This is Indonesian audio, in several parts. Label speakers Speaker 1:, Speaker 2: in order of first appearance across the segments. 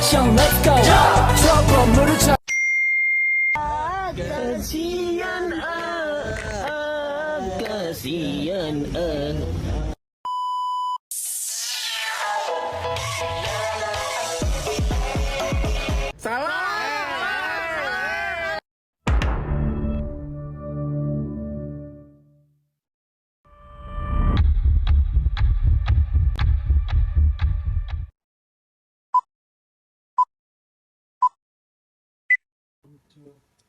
Speaker 1: action, let's go. Drop 건물을 쳐. Kasian kasian.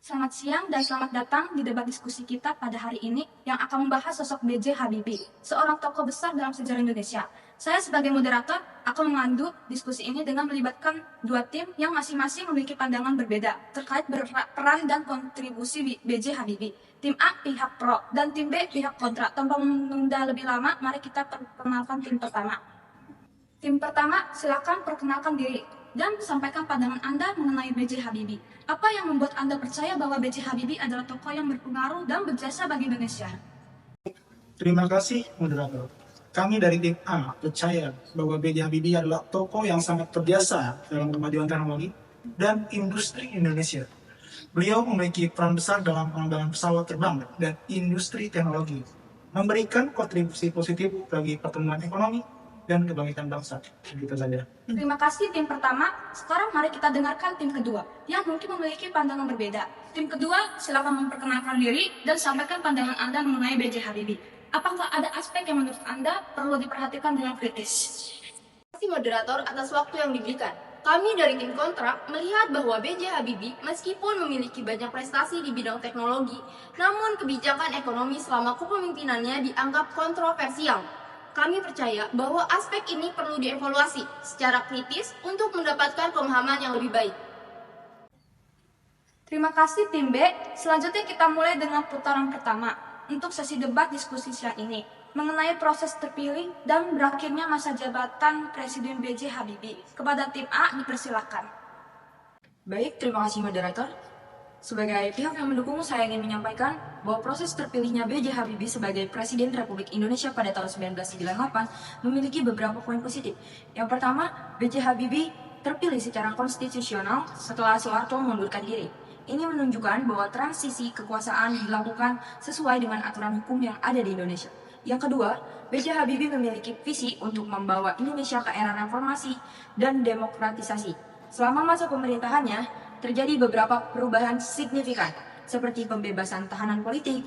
Speaker 2: Selamat siang dan selamat datang di debat diskusi kita pada hari ini yang akan membahas sosok B.J. Habibie, seorang tokoh besar dalam sejarah Indonesia. Saya sebagai moderator akan memandu diskusi ini dengan melibatkan dua tim yang masing-masing memiliki pandangan berbeda terkait peran dan kontribusi B.J. Habibie. Tim A pihak pro dan tim B pihak kontra. Tanpa menunda lebih lama, mari kita perkenalkan tim pertama. Tim pertama, silakan perkenalkan diri dan sampaikan pandangan Anda mengenai B.J. Habibie. Apa yang membuat Anda percaya bahwa B.J. Habibie adalah tokoh yang berpengaruh dan berjasa bagi Indonesia?
Speaker 3: Terima kasih, moderator. Kami dari tim A percaya bahwa B.J. Habibie adalah tokoh yang sangat berjasa dalam kemajuan teknologi dan industri Indonesia. Beliau memiliki peran besar dalam pengembangan pesawat terbang dan industri teknologi, memberikan kontribusi positif bagi pertumbuhan ekonomi dan kebangkitan bangsa. Begitu saja.
Speaker 2: Terima kasih tim pertama. Sekarang mari kita dengarkan tim kedua yang mungkin memiliki pandangan berbeda. Tim kedua, silakan memperkenalkan diri dan sampaikan pandangan Anda mengenai B.J. Habibie. Apakah ada aspek yang menurut Anda perlu diperhatikan dengan kritis?
Speaker 4: Terima kasih moderator atas waktu yang diberikan. Kami dari tim kontra melihat bahwa B.J. Habibie meskipun memiliki banyak prestasi di bidang teknologi, namun kebijakan ekonomi selama kepemimpinannya dianggap kontroversial. Kami percaya bahwa aspek ini perlu dievaluasi secara kritis untuk mendapatkan pemahaman yang lebih baik.
Speaker 2: Terima kasih tim B. Selanjutnya kita mulai dengan putaran pertama untuk sesi debat diskusi siang ini mengenai proses terpilih dan berakhirnya masa jabatan Presiden B.J. Habibie. Kepada tim A dipersilakan.
Speaker 5: Baik, terima kasih moderator. Sebagai pihak yang mendukung, saya ingin menyampaikan bahwa proses terpilihnya B.J. Habibie sebagai Presiden Republik Indonesia pada tahun 1998 memiliki beberapa poin positif. Yang pertama, B.J. Habibie terpilih secara konstitusional setelah Soeharto mengundurkan diri. Ini menunjukkan bahwa transisi kekuasaan dilakukan sesuai dengan aturan hukum yang ada di Indonesia. Yang kedua, B.J. Habibie memiliki visi untuk membawa Indonesia ke era reformasi dan demokratisasi. Selama masa pemerintahannya, terjadi beberapa perubahan signifikan, seperti pembebasan tahanan politik,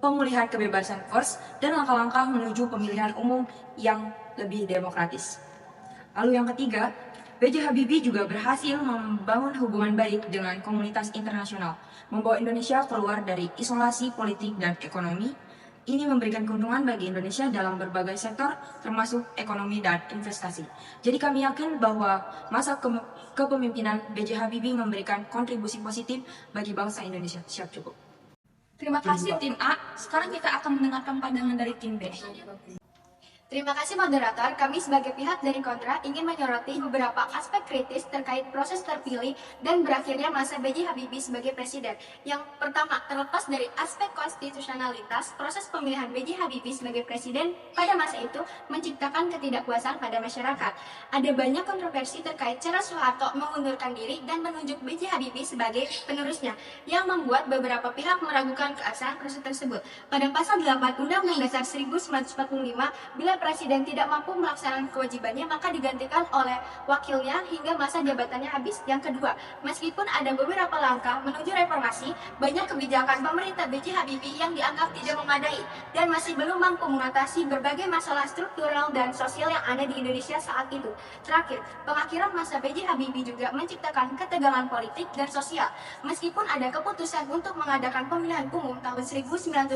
Speaker 5: pemulihan kebebasan pers, dan langkah-langkah menuju pemilihan umum yang lebih demokratis. Lalu yang ketiga, B.J. Habibie juga berhasil membangun hubungan baik dengan komunitas internasional, membawa Indonesia keluar dari isolasi politik dan ekonomi. Ini memberikan keuntungan bagi Indonesia dalam berbagai sektor, termasuk ekonomi dan investasi. Jadi kami yakin bahwa masa kepemimpinan B.J. Habibie memberikan kontribusi positif bagi bangsa Indonesia. Siap, cukup.
Speaker 2: Terima kasih tim A. Sekarang kita akan mendengarkan pandangan dari tim B.
Speaker 4: Terima kasih moderator, kami sebagai pihak dari kontra ingin menyoroti beberapa aspek kritis terkait proses terpilih dan berakhirnya masa B.J. Habibie sebagai presiden. Yang pertama, terlepas dari aspek konstitusionalitas, proses pemilihan B.J. Habibie sebagai presiden pada masa itu menciptakan ketidakpuasan pada masyarakat. Ada banyak kontroversi terkait cara Soeharto mengundurkan diri dan menunjuk B.J. Habibie sebagai penerusnya, yang membuat beberapa pihak meragukan keabsahan proses tersebut. Pada pasal 8 Undang-Undang Dasar 1945, bila Presiden tidak mampu melaksanakan kewajibannya, maka digantikan oleh wakilnya hingga masa jabatannya habis. Yang kedua, meskipun ada beberapa langkah menuju reformasi, banyak kebijakan pemerintah B.J. Habibie yang dianggap tidak memadai dan masih belum mampu mengatasi berbagai masalah struktural dan sosial yang ada di Indonesia saat itu. Terakhir, pengakhiran masa B.J. Habibie juga menciptakan ketegangan politik dan sosial. Meskipun ada keputusan untuk mengadakan pemilihan umum tahun 1999,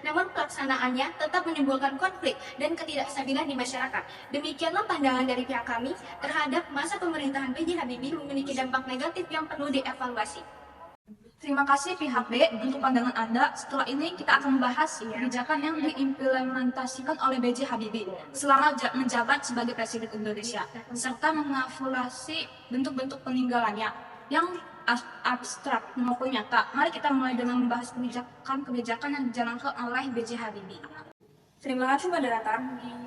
Speaker 4: namun pelaksanaannya tetap menimbulkan konflik dan ketidakstabilan di masyarakat. Demikianlah pandangan dari pihak kami terhadap masa pemerintahan B.J. Habibie memiliki dampak negatif yang perlu dievaluasi.
Speaker 2: Terima kasih pihak B untuk pandangan Anda. Setelah ini kita akan membahas kebijakan yang diimplementasikan oleh B.J. Habibie selama menjabat sebagai Presiden Indonesia, serta mengevaluasi bentuk-bentuk peninggalannya yang abstrak maupun nyata. Mari kita mulai dengan membahas kebijakan yang dijalankan oleh B.J. Habibie. Terima kasih moderator.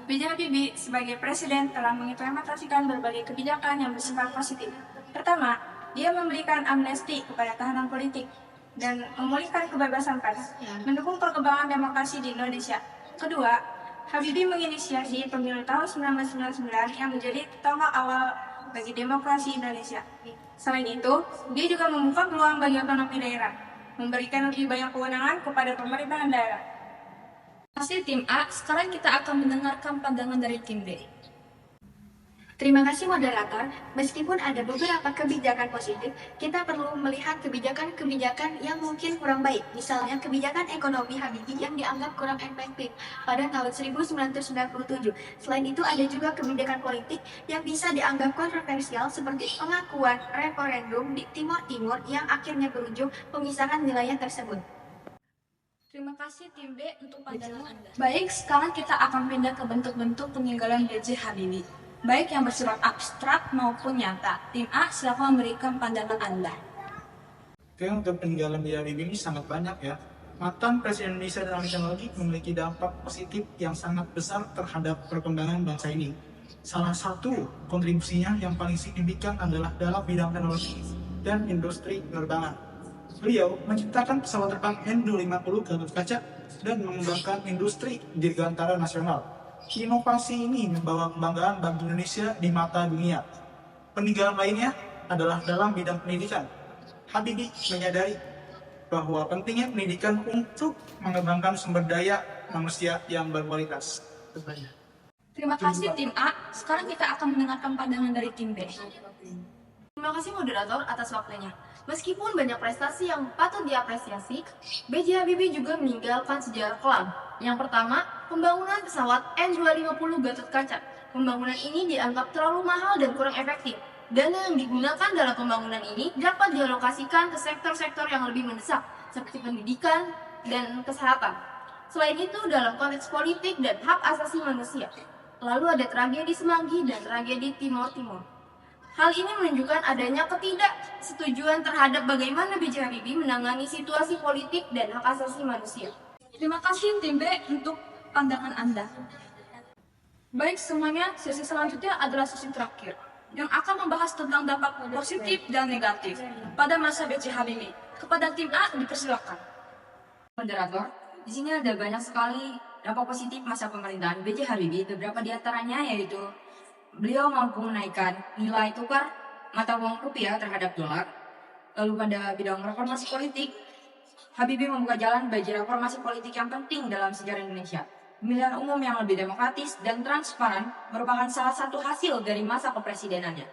Speaker 2: B.J. Habibie sebagai presiden telah mengimplementasikan berbagai kebijakan yang bersifat positif. Pertama, dia memberikan amnesti kepada tahanan politik dan memulihkan kebebasan pers, mendukung perkembangan demokrasi di Indonesia. Kedua, Habibie menginisiasi pemilu tahun 1999 yang menjadi tonggak awal bagi demokrasi Indonesia. Selain itu, dia juga membuka peluang bagi otonomi daerah, memberikan lebih banyak kewenangan kepada pemerintahan daerah. Masih tim A, sekarang kita akan mendengarkan pandangan dari tim B.
Speaker 4: Terima kasih moderator. Meskipun ada beberapa kebijakan positif, kita perlu melihat kebijakan-kebijakan yang mungkin kurang baik. Misalnya kebijakan ekonomi Habibie yang dianggap kurang efektif pada tahun 1997. Selain itu ada juga kebijakan politik yang bisa dianggap kontroversial seperti pengakuan referendum di Timur Timur yang akhirnya berujung pemisahan wilayah tersebut.
Speaker 2: Terima kasih tim B untuk pandangan Anda. Baik, sekarang kita akan pindah ke bentuk-bentuk peninggalan B.J. Habibie, baik yang bersifat abstrak maupun nyata. Tim A, silakan memberikan pandangan Anda.
Speaker 3: Oke, untuk peninggalan B.J. Habibie ini sangat banyak ya. Mantan Presiden Indonesia dalam teknologi memiliki dampak positif yang sangat besar terhadap perkembangan bangsa ini. Salah satu kontribusinya yang paling signifikan adalah dalam bidang teknologi dan industri penerbangan. Beliau menciptakan pesawat terbang N250 Gatot Kaca dan mengembangkan industri dirgantara nasional. Inovasi ini membawa kebanggaan bagi Indonesia di mata dunia. Peninggalan lainnya adalah dalam bidang pendidikan. Habibie menyadari bahwa pentingnya pendidikan untuk mengembangkan sumber daya manusia yang berkualitas.
Speaker 2: Terima kasih tim A. Sekarang kita akan mendengarkan pandangan dari tim B.
Speaker 5: Terima kasih moderator atas waktunya. Meskipun banyak prestasi yang patut diapresiasi, B.J. Habibie juga meninggalkan sejarah kelam. Yang pertama, pembangunan pesawat N250 Gatot Kaca. Pembangunan ini dianggap terlalu mahal dan kurang efektif. Dana yang digunakan dalam pembangunan ini dapat dialokasikan ke sektor-sektor yang lebih mendesak, seperti pendidikan dan kesehatan. Selain itu, dalam konteks politik dan hak asasi manusia, lalu ada tragedi Semanggi dan tragedi Timur Timur. Hal ini menunjukkan adanya ketidaksetujuan terhadap bagaimana B.J. Habibie menangani situasi politik dan hak asasi manusia.
Speaker 2: Terima kasih tim B untuk pandangan Anda. Baik semuanya, sesi selanjutnya adalah sesi terakhir yang akan membahas tentang dampak positif dan negatif pada masa B.J. Habibie. Kepada tim A dipersilakan.
Speaker 5: Moderator, di sini ada banyak sekali dampak positif masa pemerintahan B.J. Habibie. Beberapa di antaranya yaitu beliau mampu menaikkan nilai tukar mata uang rupiah terhadap dolar. Lalu pada bidang reformasi politik, Habibie membuka jalan bagi reformasi politik yang penting dalam sejarah Indonesia. Pemilihan umum yang lebih demokratis dan transparan merupakan salah satu hasil dari masa kepresidenannya.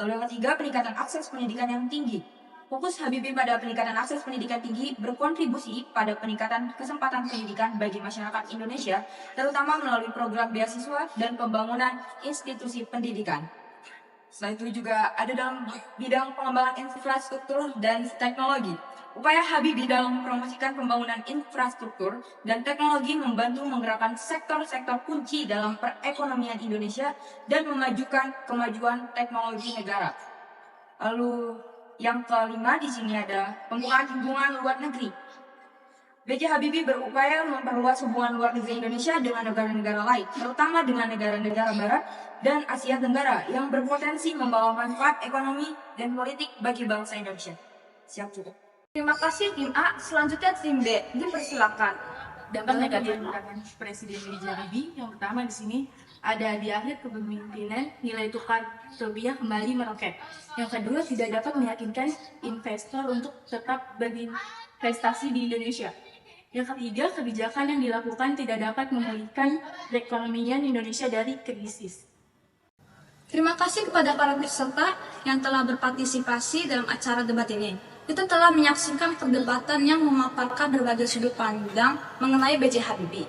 Speaker 5: Lalu yang ketiga, peningkatan akses pendidikan yang tinggi. Fokus Habibie pada peningkatan akses pendidikan tinggi berkontribusi pada peningkatan kesempatan pendidikan bagi masyarakat Indonesia, terutama melalui program beasiswa dan pembangunan institusi pendidikan. Selain itu juga ada dalam bidang pengembangan infrastruktur dan teknologi. Upaya Habibie dalam mempromosikan pembangunan infrastruktur dan teknologi membantu menggerakkan sektor-sektor kunci dalam perekonomian Indonesia dan memajukan kemajuan teknologi negara. Lalu yang kelima di sini ada pembukaan hubungan luar negeri. B.J. Habibie berupaya memperluas hubungan luar negeri Indonesia dengan negara-negara lain, terutama dengan negara-negara Barat dan Asia Tenggara yang berpotensi membawa manfaat ekonomi dan politik bagi bangsa Indonesia. Siap cukup.
Speaker 2: Terima kasih tim A. Selanjutnya tim B dipersilakan.
Speaker 6: Dampak negatif gerakan Presiden B.J. Habibie yang pertama di sini ada di akhir kepemimpinan nilai tukar rupiah kembali meroket. Yang kedua, tidak dapat meyakinkan investor untuk tetap berinvestasi di Indonesia. Yang ketiga, kebijakan yang dilakukan tidak dapat memulihkan perekonomian Indonesia dari krisis.
Speaker 2: Terima kasih kepada para peserta yang telah berpartisipasi dalam acara debat ini. Kita telah menyaksikan perdebatan yang memaparkan berbagai sudut pandang mengenai B.J. Habibie.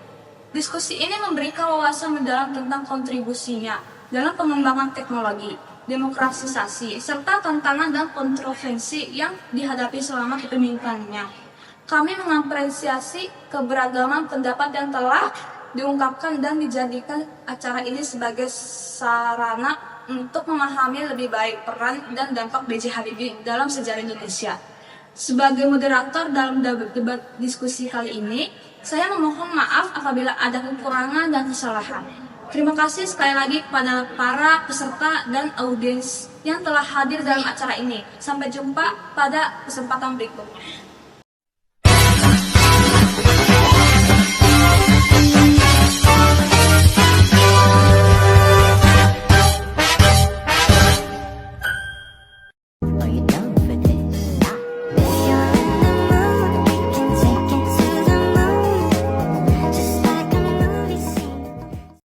Speaker 2: Diskusi ini memberikan wawasan mendalam tentang kontribusinya dalam pengembangan teknologi, demokratisasi, serta tantangan dan kontroversi yang dihadapi selama kepemimpinannya. Kami mengapresiasi keberagaman pendapat yang telah diungkapkan dan dijadikan acara ini sebagai sarana untuk memahami lebih baik peran dan dampak B.J. Habibie dalam sejarah Indonesia. Sebagai moderator dalam debat diskusi kali ini, Saya memohon maaf apabila ada kekurangan dan kesalahan. Terima kasih sekali lagi kepada para peserta dan audiens yang telah hadir dalam acara ini. Sampai jumpa pada kesempatan berikutnya.